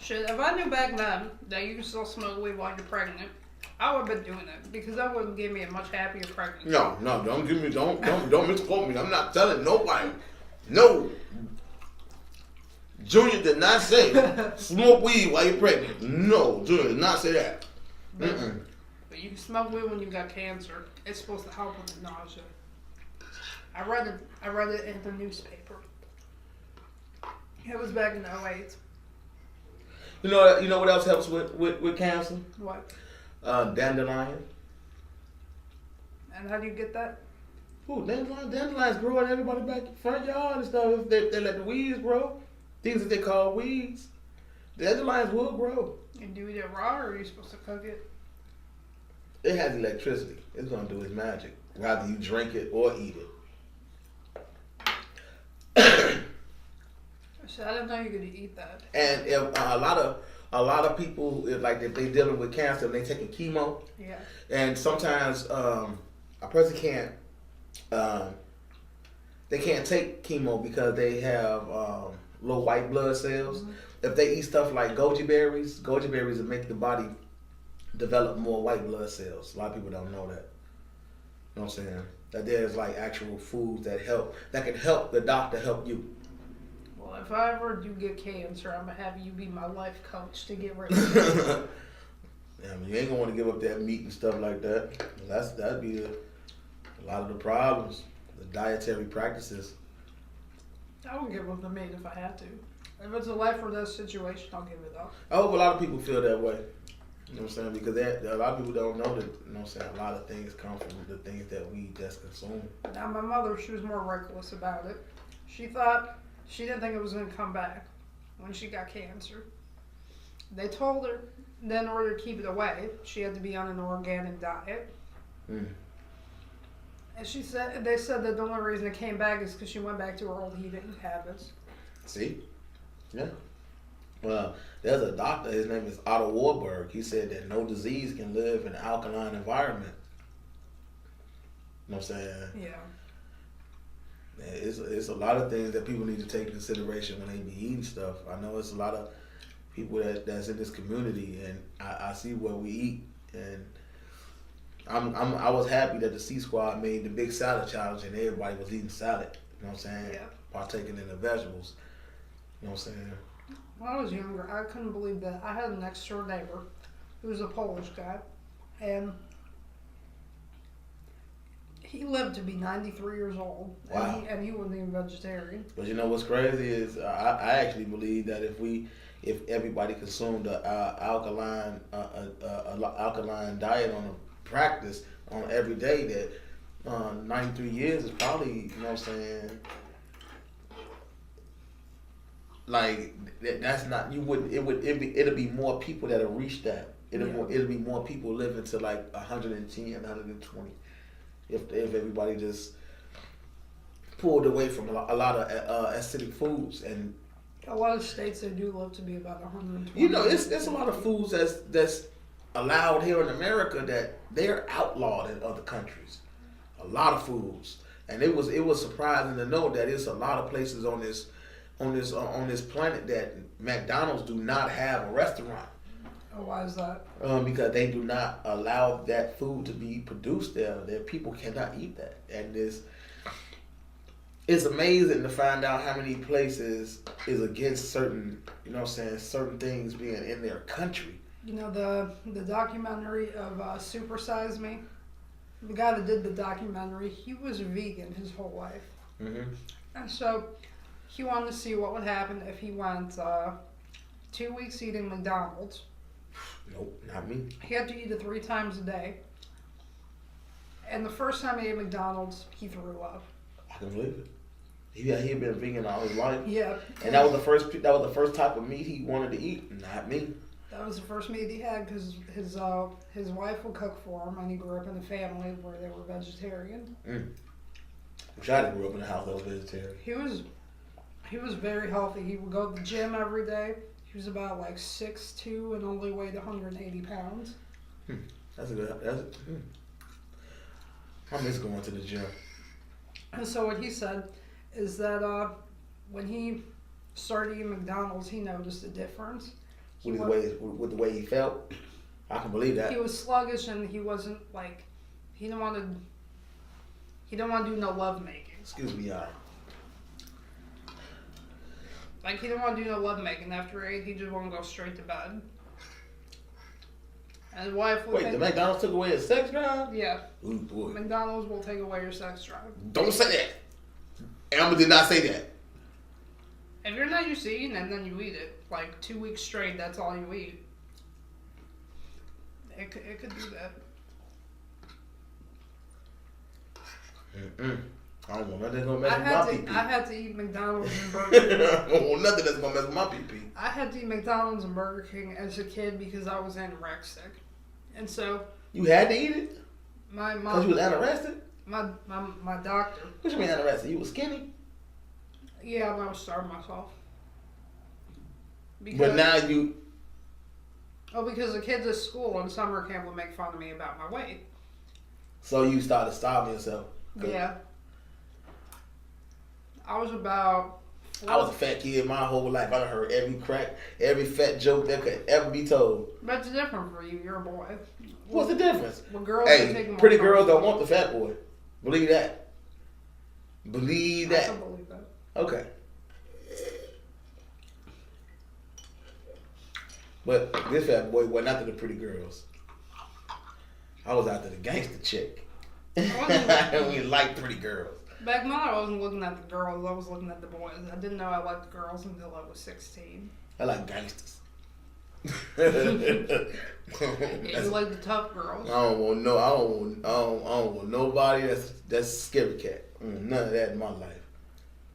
Shit, if I knew back then that you can still smoke weed while you're pregnant, I would have been doing it because that wouldn't give me a much happier pregnancy. No, don't misquote me. I'm not telling nobody. No. Junior did not say smoke weed while you're pregnant. No, Junior did not say that. Mm-mm. But you can smoke weed when you got cancer. It's supposed to help with the nausea. I read it in the newspaper. It was back in '08. You know what else helps with cancer? What? Dandelion. And how do you get that? Ooh, dandelions grow in everybody's back front yard and stuff. They let the weeds grow. Things that they call weeds. Dandelions will grow. And do you eat it raw or are you supposed to cook it? It has electricity. It's gonna do its magic. Whether you drink it or eat it. So I didn't know you could eat that. And if, a lot of people, if they dealing with cancer and they taking chemo. Yeah. And sometimes a person can't they can't take chemo because they have low white blood cells. Mm-hmm. If they eat stuff like goji berries will make the body develop more white blood cells. A lot of people don't know that. You know what I'm saying? That there's like actual foods that can help the doctor help you. Well, if I ever do get cancer, I'm gonna have you be my life coach to get rid of it. Yeah, I mean, you ain't gonna want to give up that meat and stuff like that. That'd be a lot of the problems. The dietary practices. I would give up the meat if I had to. If it's a life or death situation, I'll give it up. I hope a lot of people feel that way. You know what I'm saying? Because a lot of people don't know that, you know what I'm saying, a lot of things come from the things that we just consume. Now, my mother, she was more reckless about it. She didn't think it was going to come back when she got cancer. They told her that in order to keep it away, she had to be on an organic diet. Mm. And they said that the only reason it came back is because she went back to her old eating habits. See? Yeah. Well, there's a doctor, his name is Otto Warburg. He said that no disease can live in an alkaline environment. You know what I'm saying? Yeah. It's a lot of things that people need to take into consideration when they be eating stuff. I know it's a lot of people that's in this community, and I see what we eat, and I was happy that the C Squad made the big salad challenge, and everybody was eating salad. You know what I'm saying? Yeah. Partaking in the vegetables. You know what I'm saying? When I was younger, I couldn't believe that. I had a next door neighbor who was a Polish guy, and he lived to be 93 years old. Wow. And he wasn't even vegetarian. But you know what's crazy is I actually believe that if everybody consumed an alkaline diet on a practice on every day, that 93 years is probably, you know what I'm saying, like that's not, it'll be more people that'll reach that. It'll be more people living to like 110, 120 if everybody just pulled away from a lot of acidic foods. And a lot of states, they do live to be about 120. you know, it's a lot of foods that's allowed here in America that they're outlawed in other countries. A lot of foods, and it was surprising to know that it's a lot of places on this planet that McDonald's do not have a restaurant. Oh, why is that? Because they do not allow that food to be produced there. Their people cannot eat that, and it's amazing to find out how many places is against certain, you know what I'm saying, certain things being in their country. You know, the documentary of Super Size Me, the guy that did the documentary, he was vegan his whole life. Mm-hmm. And so he wanted to see what would happen if he went 2 weeks eating McDonald's. Nope, not me. He had to eat it 3 times a day. And the first time he ate McDonald's, he threw up. I can believe it. He had been vegan all his life. Yeah. And that was the first type of meat he wanted to eat. Not me. That was the first meat he had because his wife would cook for him, and he grew up in a family where they were vegetarian. Wish I grew up in a house that was vegetarian. He was very healthy. He would go to the gym every day. He was about like 6'2" and only weighed 180 pounds. That's a good. I miss going to the gym. And so what he said is that when he started eating McDonald's, he noticed a difference. with the way he felt. I can believe that. He was sluggish and he wasn't like he didn't want to do no love making. Excuse me, y'all. Like he didn't want to do no love making after 8. He just wanted to go straight to bed. And his wife would Wait, the McDonald's took away his sex drive? Yeah. Ooh, boy. McDonald's will take away your sex drive. Don't say that. Amber did not say that. If you're not used to eating it, then you eat it. Like 2 weeks straight, that's all you eat. It could do that. I don't want nothing that's gonna mess with my pee-pee. I had to eat McDonald's and Burger King. I don't want nothing that's gonna mess with my pee-pee. I had to eat McDonald's and Burger King as a kid because I was anorexic. And so... You had to eat it? My mom... Because you was anorexic? My doctor... What you mean anorexic? You was skinny? Yeah, I was starving myself. But now you... Oh, because the kids at school in summer camp would make fun of me about my weight. So you started starving yourself? Yeah. I was about... I was a fat kid my whole life. I done heard every fat joke that could ever be told. But it's different for you. You're a boy. What's the difference? Well, girls hey, pretty girls don't want the fat boy. Believe that. Believe that. I can believe that. Okay. But this fat boy wasn't after the pretty girls. I was after the gangster chick. We like pretty girls. Back then, I wasn't looking at the girls. I was looking at the boys. I didn't know I liked the girls until I was 16. I like gangsters. Yeah, you like the tough girls. I don't want nobody that's scary cat. None of that in my life.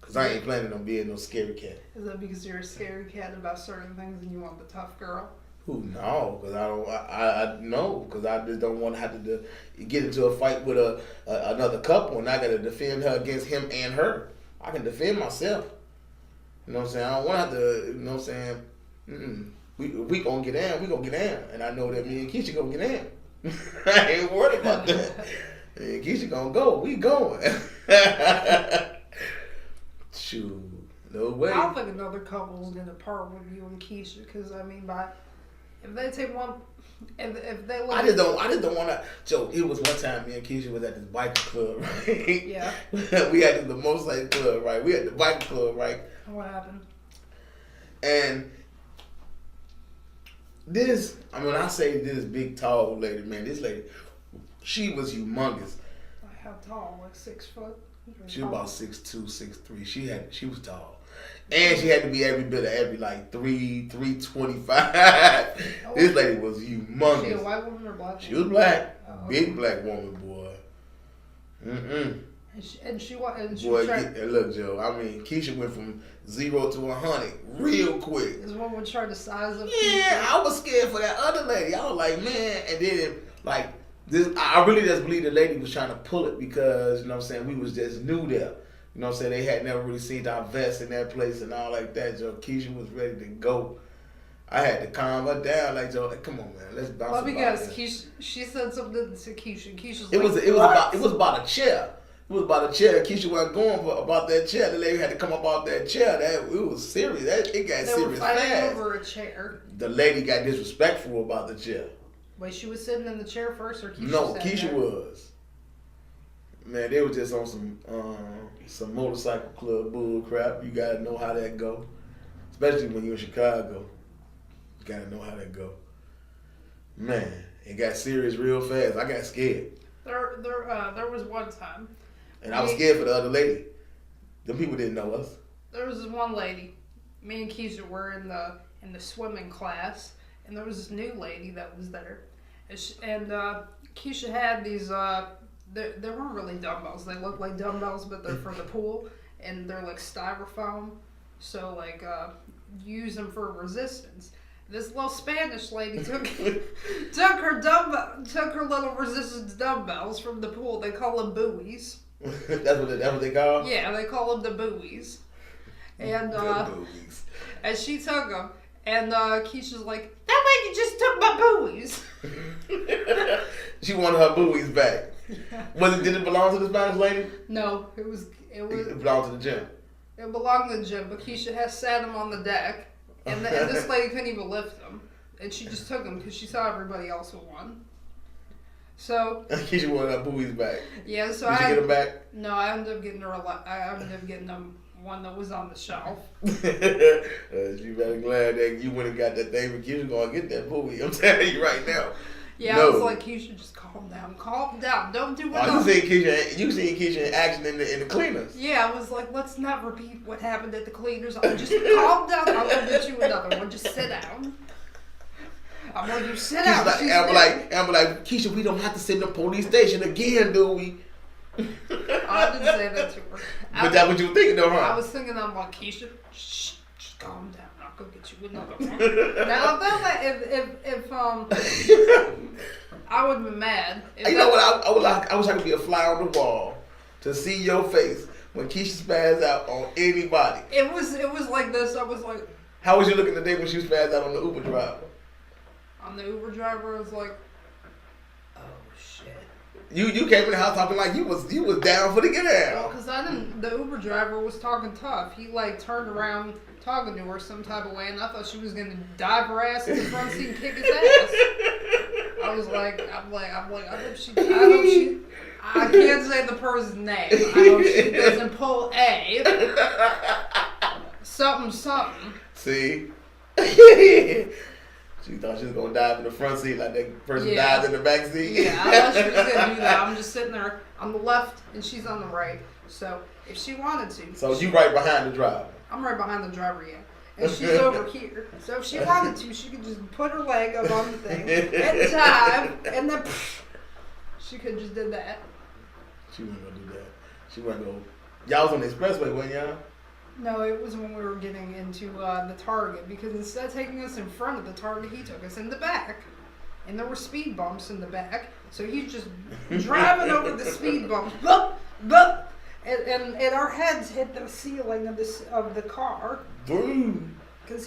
Cause I ain't planning on being no scary cat. Is that because you're a scary cat about certain things and you want the tough girl? Who no? Cause I don't. I no. Cause I just don't want to have to get into a fight with another couple, and I gotta defend her against him and her. I can defend myself. You know what I'm saying? I don't want to have to. You know what I'm saying? We gonna get in. We gonna get in, and I know that me and Keisha gonna get in. I ain't worried about that. Me and Keisha gonna go. We going. Shoot, no way. I don't think another couple's gonna part with you and Keisha, because I mean, if they take one, if they look. I just don't want to. Joe, it was one time me and Keisha was at this biker club, right? Yeah. We had the motorcycle club, right? We had the biker club, right? What happened? And this, when I say this big tall lady, man, this lady, she was humongous. Like how tall? Like 6 foot? She was about 6'2", 6'3". She was tall. And she had to be every bit of 325. This lady was humongous. She a white woman or black woman? She was black. Oh, big black woman, boy. And she was boy, look, Joe, I mean, Keisha went from 0 to 100 real quick. This one would try to size up. Yeah, I was scared for that other lady. I was like, man. And then, like, this, I really just believe the lady was trying to pull it because, you know what I'm saying, we was just new there. You know what I'm saying? They had never really seen our vest in that place and all like that, Joe. Keisha was ready to go. I had to calm her down, like, Joe, like, come on, man, let's bounce. Well, because Keisha, she said something to Keisha. Keisha's it was about a chair. It was about a chair. Keisha wasn't going about that chair. The lady had to come up out that chair. It was serious. It got serious fast. They were fighting over a chair. The lady got disrespectful about the chair. Wait, she was sitting in the chair first, or Keisha? No, Keisha was. Man, they were just on some motorcycle club bull crap. You gotta know how that go, especially when you're in Chicago. You gotta know how that go. Man, it got serious real fast. I got scared. There was one time. And I was scared for the other lady. Them people didn't know us. There was this one lady. Me and Keisha were in the swimming class, and there was this new lady that was there, and Keisha had these. They weren't really dumbbells. They look like dumbbells, but they're for the pool, and they're like styrofoam. So like use them for resistance. This little Spanish lady took her little resistance dumbbells from the pool. They call them buoys. That's what they call? Yeah, they call them the buoys. And buoys. And she took them, and Keisha's like, that lady just took my buoys. She wanted her buoys back. Yeah. Did it belong to the Spanish lady? No, it belonged to the gym. It belonged to the gym, but Keisha has sat them on the deck. and this lady couldn't even lift them, and she just took them because she saw everybody else won. So Keisha wanted her boobies back. Yeah, so Did you get them back? No, I ended up getting her. I ended up getting them one that was on the shelf. You better glad that you went and got that thing, but Keisha gonna get that booby. I'm telling you right now. Yeah, no. I was like, Keisha, just calm down, don't do what. You seen Keisha in action in the cleaners. Yeah, I was like, let's not repeat what happened at the cleaners. Just calm down. I'll go get you another one. Just sit down. I'm like, you sit down. I'm like, Keisha, we don't have to sit in the police station again, do we? I didn't say that to her. But that's what you were thinking, though, huh? I was thinking, I'm like, Keisha, shh, just calm down. I'll go get you another one. Now, if I would have been mad. You know what? I wish I could be a fly on the wall to see your face when Keisha spazzed out on anybody. It was like this. I was like, how was you looking today when she spazzed out on the Uber driver? On the Uber driver, I was like, oh shit. You came in the house talking like you was down for the get out. Well, because the Uber driver was talking tough. He like turned around talking to her some type of way, and I thought she was gonna dive her ass in the front seat and kick his ass. I was like, I can't say the person's name. I hope she doesn't pull a something. See. She thought she was gonna dive in the front seat like that person died in the back seat. Yeah, I thought she was gonna do that. I'm just sitting there on the left and she's on the right. So if she wanted to. So you right behind the driver. I'm right behind the driver, yeah. And she's over here. So if she wanted to, she could just put her leg up on the thing and dive, and then she could just did that. She wasn't gonna do that. She wasn't gonna. Y'all was on the expressway, wasn't y'all? No, it was when we were getting into the Target, because instead of taking us in front of the Target, he took us in the back. And there were speed bumps in the back, so he's just driving over the speed bumps, and our heads hit the ceiling of the car. Because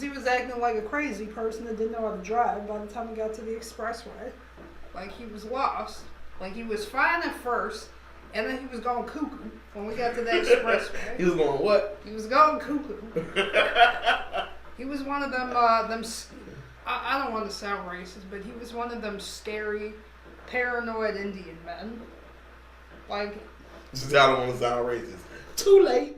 he was acting like a crazy person that didn't know how to drive by the time he got to the expressway. Like he was lost. Like he was fine at first, and then he was going cuckoo when we got to the expressway. He was going what? He was going cuckoo. He was one of them, I don't want to sound racist, but he was one of them scary, paranoid Indian men. Like... I don't want to sound racist. Too late.